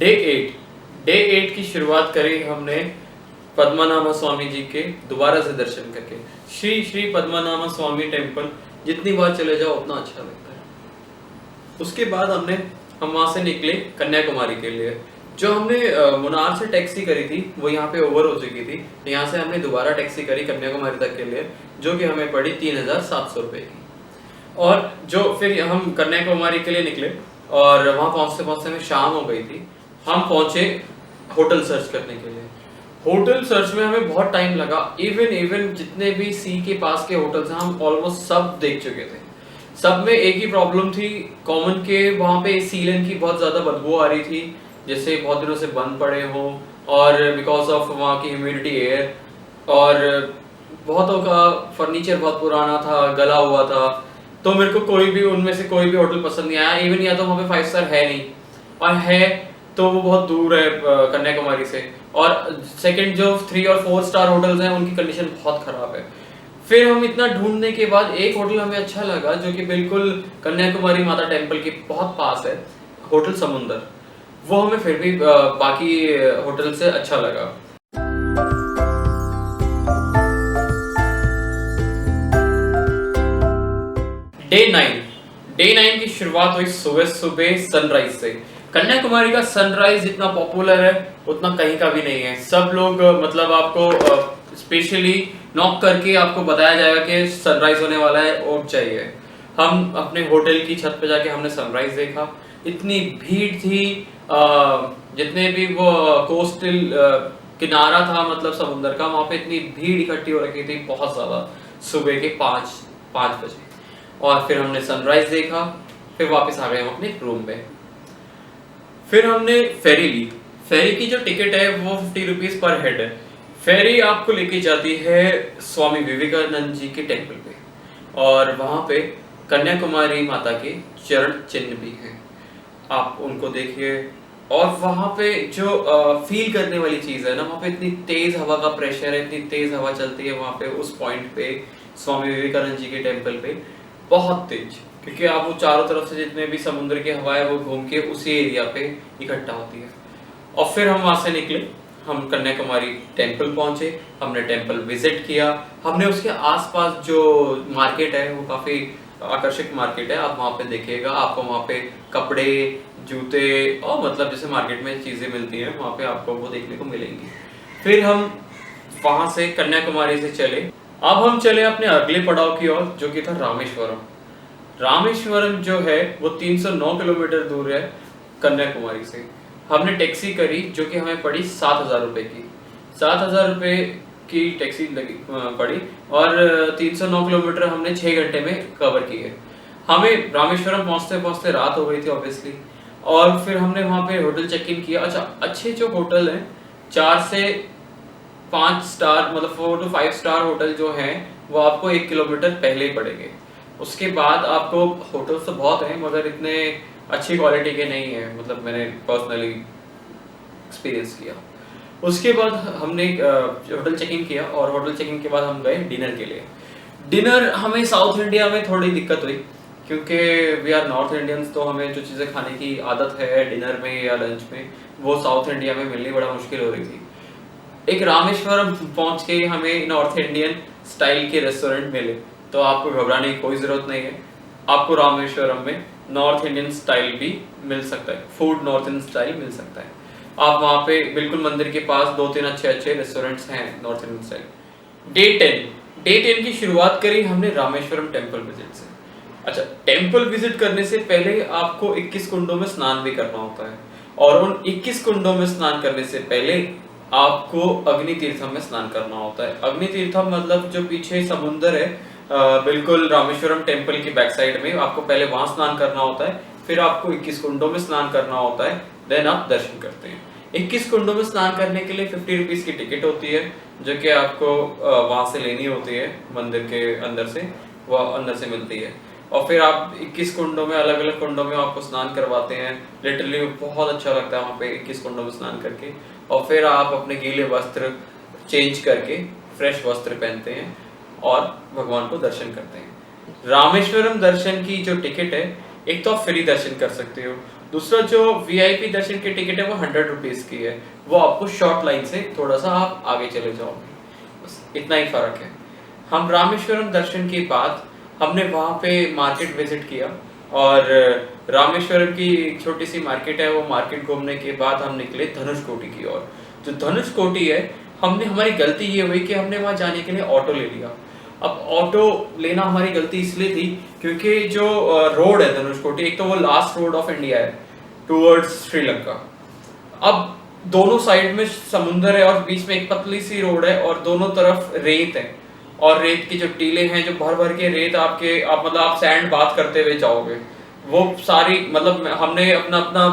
Day 8 की शुरुआत करी हमने पद्मनाभ स्वामी जी के दोबारा से दर्शन करके। श्री श्री पद्मनाभ स्वामी टेम्पल जितनी बार चले जाओ उतना अच्छा लगता है। उसके बाद हम वहां से निकले कन्याकुमारी के लिए। जो हमने मुनार से टैक्सी करी थी वो यहाँ पे ओवर हो चुकी थी, यहाँ से हमने दोबारा टैक्सी करी कन्याकुमारी तक के लिए, जो कि हमें पड़ी 3700 रुपए की। और जो फिर हम कन्याकुमारी के लिए निकले और वहां पहुंचते पहुंचते हमें शाम हो गई थी। हम पहुंचे होटल सर्च करने के लिए। होटल सर्च में हमें बहुत टाइम लगा। इवन जितने भी सी के पास के होटल्स हैं हम ऑलमोस्ट सब देख चुके थे। सब में एक ही प्रॉब्लम थी कॉमन के, वहां पे सीलन की बहुत ज्यादा बदबू आ रही थी, जैसे बहुत दिनों से बंद पड़े हो, और बिकॉज ऑफ वहाँ की ह्यूमिडिटी एयर, और बहुतों का फर्नीचर बहुत पुराना था, गला हुआ था। तो मेरे को उनमें से कोई भी होटल पसंद नहीं आया। इवन या तो वहाँ पे 5 स्टार है नहीं, और है तो वो बहुत दूर है कन्याकुमारी से, और सेकंड जो 3 और 4 स्टार होटल्स हैं उनकी कंडीशन बहुत खराब है। फिर हम इतना ढूंढने के बाद एक होटल हमें अच्छा लगा जो कि बिल्कुल कन्याकुमारी माता टेम्पल के बहुत पास है, होटल समुंदर। वो हमें फिर भी बाकी होटल से अच्छा लगा। डे 9 की शुरुआत हुई सुबह सनराइज से। कन्याकुमारी का सनराइज जितना पॉपुलर है उतना कहीं का भी नहीं है। सब लोग मतलब आपको स्पेशली नॉक करके आपको बताया जाएगा कि सनराइज होने वाला है और चाहिए। हम अपने होटल की छत पे जाके हमने सनराइज देखा। इतनी भीड़ थी, जितने भी वो कोस्टल किनारा था मतलब समुद्र का, वहां पे इतनी भीड़ इकट्ठी हो रखी थी बहुत ज्यादा, सुबह के 5 बजे। और फिर हमने सनराइज देखा, फिर वापस आ गए हम अपने रूम पे। फिर हमने फेरी ली। फेरी की जो टिकट है वो 50 रुपीज पर हेड है। फेरी आपको लेके जाती है स्वामी विवेकानंद जी के टेम्पल पे, और वहां पे कन्याकुमारी माता के चरण चिन्ह भी हैं, आप उनको देखिए। और वहां पे जो फील करने वाली चीज है ना, वहां पे इतनी तेज हवा का प्रेशर है, इतनी तेज हवा चलती है वहां पे उस पॉइंट पे, स्वामी विवेकानंद जी के टेम्पल पे, बहुत तेज, क्योंकि आप वो चारों तरफ से जितने भी समुद्र की हवा है वो घूम के उसी एरिया पे इकट्ठा होती है। और फिर हम वहां से निकले, हम कन्याकुमारी टेम्पल पहुंचे, हमने टेम्पल विजिट किया। हमने उसके आसपास जो मार्केट है वो काफी आकर्षक मार्केट है, आप वहां पे देखिएगा। आपको वहां पे कपड़े, जूते और मतलब जैसे मार्केट में चीजें मिलती हैं वहां पे आपको वो देखने को मिलेंगी। फिर हम वहां से कन्याकुमारी से चले। अब हम चले अपने अगले पड़ाव की ओर, जो कि था रामेश्वरम। रामेश्वरम जो है वो 309 किलोमीटर दूर है कन्याकुमारी से। हमने टैक्सी करी जो कि हमें पड़ी 7,000 रुपए की। 7,000 रुपए की टैक्सी पड़ी, और 309 किलोमीटर हमने 6 घंटे में कवर किए। हमें रामेश्वरम पहुंचते पहुंचते रात हो गई थी ऑब्वियसली, और फिर हमने वहां पे होटल चेक इन किया। अच्छा, अच्छे जो होटल हैं 4 से 5 स्टार मतलब 4 to 5 स्टार होटल जो हैं वो आपको 1 किलोमीटर पहले ही पड़ेंगे। उसके बाद आपको होटल्स तो बहुत हैं मगर इतने अच्छी क्वालिटी के नहीं है, मतलब मैंने पर्सनली एक्सपीरियंस किया। उसके बाद हमने होटल चेक इन किया, और होटल चेक इन के बाद हम गए डिनर के लिए। डिनर हमें साउथ इंडिया में थोड़ी दिक्कत हुई, क्योंकि वी आर नॉर्थ इंडियंस, तो हमें जो चीज़ें खाने की आदत है डिनर में या लंच में वो साउथ इंडिया में मिलनी बड़ा मुश्किल हो रही थी। एक रामेश्वरम पहुंच के हमें नॉर्थ इंडियन स्टाइल के रेस्टोरेंट मिले, तो आपको घबराने की कोई ज़रूरत नहीं है। आपको रामेश्वरम में नॉर्थ इंडियन स्टाइल भी मिल सकता है, फूड नॉर्थ इंडियन स्टाइल मिल सकता है। आप वहाँ पे बिल्कुल मंदिर के पास 2-3 अच्छे रेस्टोरेंट्स हैं नॉर्थ इंडियन स्टाइल। डे 10 की शुरुआत करी हमने रामेश्वरम टेम्पल विजिट से। अच्छा, टेम्पल विजिट करने से पहले आपको 21 कुंडों में स्नान भी करना होता है, और उन 21 कुंडों में स्नान करने से पहले आपको अग्नि तीर्थम में स्नान करना होता है। अग्नि तीर्थम मतलब जो पीछे समुंदर है बिल्कुल रामेश्वरम टेम्पल की बैक साइड में, आपको पहले वहां स्नान करना होता है, फिर आपको 21 कुंडों में स्नान करना होता है, देन आप दर्शन करते हैं। 21 कुंडों में स्नान करने के लिए 50 रुपीज की टिकट होती है, जो कि आपको वहां से लेनी होती है मंदिर के अंदर से, वो अंदर से मिलती है। और फिर आप 21 कुंडों में, अलग अलग कुंडों में आपको स्नान करवाते हैं। लिटरली बहुत अच्छा लगता है वहाँ पे 21 कुंडों में स्नान करके। और फिर आप अपने गीले वस्त्र चेंज करके फ्रेश वस्त्र पहनते हैं और भगवान को दर्शन करते हैं। रामेश्वरम दर्शन की जो टिकट है, एक तो आप फ्री दर्शन कर सकते हो, दूसरा जो वीआईपी दर्शन की टिकट है वो 100 रुपीज की है, वो आपको शॉर्ट लाइन से थोड़ा सा आप आगे चले जाओगे, बस इतना ही फर्क है। हम रामेश्वरम दर्शन के बाद हमने वहाँ पे मार्केट विजिट किया और रामेश्वरम की एक छोटी सी मार्केट है, वो मार्केट घूमने के बाद हम निकले धनुषकोटी की ओर। जो धनुषकोटी है, हमने हमारी गलती ये हुई कि हमने वहाँ जाने के लिए ऑटो ले लिया। अब ऑटो लेना हमारी गलती इसलिए थी क्योंकि जो रोड है धनुषकोटी, एक तो वो लास्ट रोड ऑफ इंडिया है टूवर्ड्स श्रीलंका। अब दोनों साइड में समुंदर है और बीच में एक पतली सी रोड है और दोनों तरफ रेत है और रेत की जो टीले हैं, जो भर भर के रेत आप मतलब आप सैंड बात करते हुए जाओगे, वो सारी मतलब हमने अपना अपना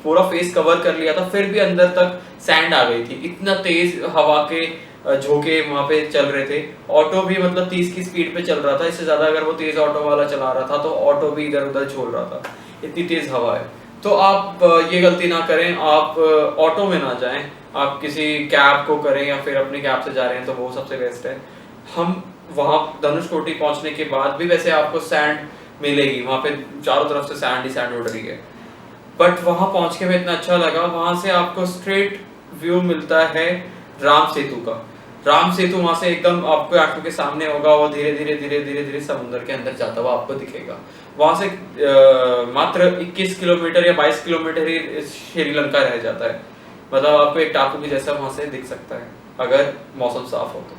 पूरा फेस कवर कर लिया था, फिर भी अंदर तक सैंड आ गई थी। इतना तेज हवा के झोंके वहां पे चल रहे थे। ऑटो भी मतलब 30 की स्पीड पे चल रहा था, इससे ज्यादा अगर वो तेज ऑटो वाला चला रहा था तो ऑटो भी इधर उधर झोल रहा था, इतनी तेज हवा है। तो आप ये गलती ना करें, आप ऑटो में ना जाएं, आप किसी कैब को करें या फिर अपनी कैब से जा रहे हैं तो वो सबसे बेस्ट है। हम वहां धनुषकोटी पहुंचने के बाद भी वैसे आपको सैंड मिलेगी, वहां पे चारों तरफ से सैंड ही सैंड उड़ रही है, बट वहां पहुंच के हमें इतना अच्छा लगा। वहां से आपको स्ट्रेट व्यू मिलता है राम सेतु का। राम सेतु वहां से एकदम आपको आंखों के सामने होगा, वो धीरे धीरे धीरे धीरे धीरे समुद्र के अंदर जाता हुआ आपको दिखेगा। वहां से मात्र 21 किलोमीटर या 22 किलोमीटर ही श्रीलंका रह जाता है, मतलब आपको एक टापू भी जैसा वहां से दिख सकता है अगर मौसम साफ हो तो।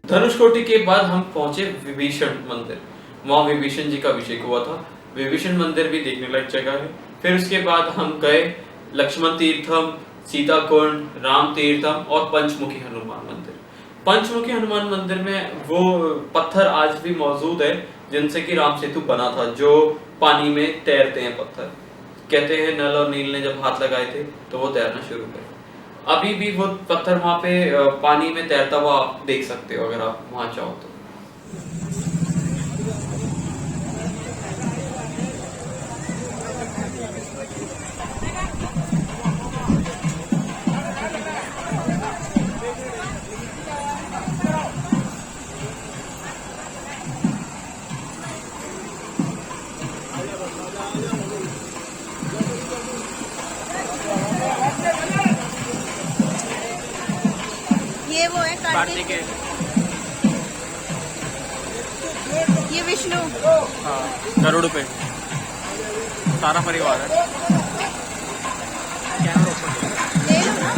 धनुषकोटी के बाद हम पहुंचे विभीषण मंदिर। वहां विभीषण जी का अभिषेक हुआ था। विभीषण मंदिर भी देखने लायक जगह है। फिर उसके बाद हम गए लक्ष्मण तीर्थम, सीता कुंड, राम तीर्थम और पंचमुखी हनुमान मंदिर। पंचमुखी हनुमान मंदिर में वो पत्थर आज भी मौजूद है जिनसे कि राम सेतु बना था, जो पानी में तैरते हैं पत्थर। कहते हैं नल और नील ने जब हाथ लगाए थे तो वो तैरना शुरू करे। अभी भी वो पत्थर वहां पे पानी में तैरता हुआ आप देख सकते हो अगर आप वहां चाहो तो। ये वो है कार्तिक, ये विष्णु, हाँ गरुड़ पे सारा परिवार है। ले लो ना।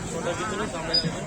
छोटा कितना तांबे